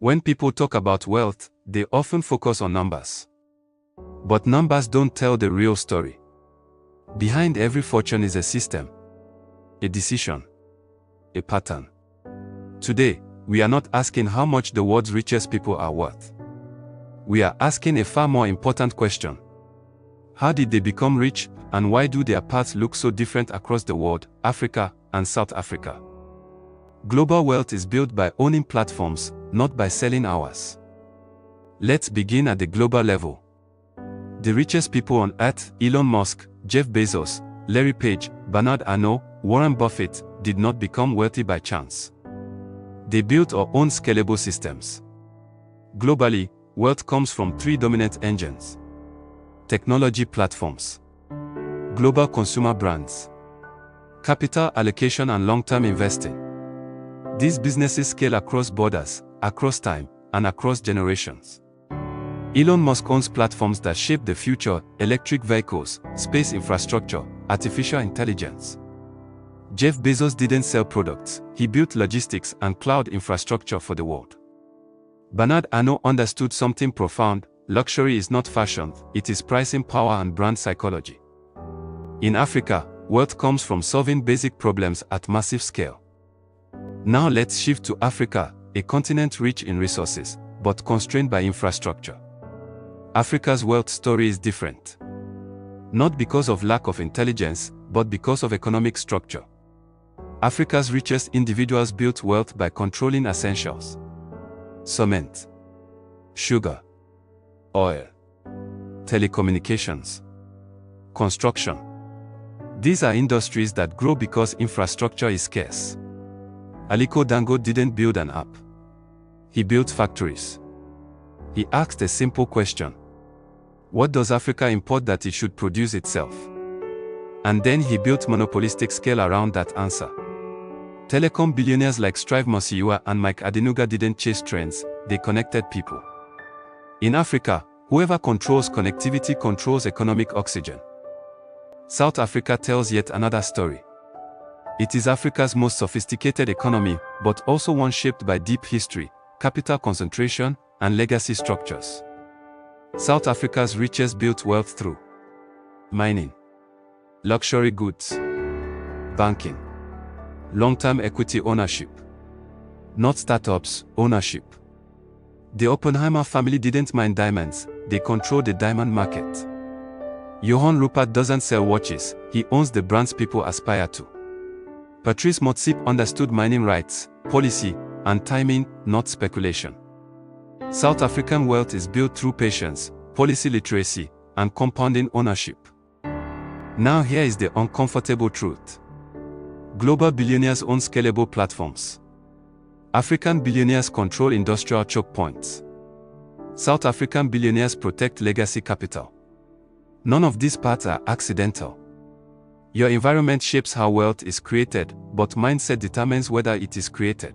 When people talk about wealth, they often focus on numbers. But numbers don't tell the real story. Behind every fortune is a system, a decision, a pattern. Today, we are not asking how much the world's richest people are worth. We are asking a far more important question. How did they become rich, and why do their paths look so different across the world, Africa, and South Africa? Global wealth is built by owning platforms, not by selling hours. Let's begin at the global level. The richest people on earth, Elon Musk, Jeff Bezos, Larry Page, Bernard Arnault, Warren Buffett, did not become wealthy by chance. They built or owned scalable systems. Globally, wealth comes from three dominant engines: technology platforms, global consumer brands, capital allocation and long-term investing. These businesses scale across borders, across time, and across generations. Elon Musk owns platforms that shape the future: electric vehicles, space infrastructure, artificial intelligence. Jeff Bezos didn't sell products, he built logistics and cloud infrastructure for the world. Bernard Arnault understood something profound: luxury is not fashion, it is pricing power and brand psychology. In Africa, wealth comes from solving basic problems at massive scale. Now let's shift to Africa, a continent rich in resources, but constrained by infrastructure. Africa's wealth story is different. Not because of lack of intelligence, but because of economic structure. Africa's richest individuals built wealth by controlling essentials: cement, sugar, oil, telecommunications, construction. These are industries that grow because infrastructure is scarce. Aliko Dangote didn't build an app. He built factories. He asked a simple question: what does Africa import that it should produce itself? And then he built monopolistic scale around that answer. Telecom billionaires like Strive Masiyiwa and Mike Adenuga didn't chase trends, they connected people. In Africa, whoever controls connectivity controls economic oxygen. South Africa tells yet another story. It is Africa's most sophisticated economy, but also one shaped by deep history, capital concentration, and legacy structures. South Africa's richest built wealth through mining, luxury goods, banking, long-term equity ownership. Not startups, ownership. The Oppenheimer family didn't mine diamonds, they controlled the diamond market. Johann Rupert doesn't sell watches, he owns the brands people aspire to. Patrice Motsepe understood mining rights, policy, and timing, not speculation. South African wealth is built through patience, policy literacy, and compounding ownership. Now here is the uncomfortable truth. Global billionaires own scalable platforms. African billionaires control industrial choke points. South African billionaires protect legacy capital. None of these paths are accidental. Your environment shapes how wealth is created, but mindset determines whether it is created.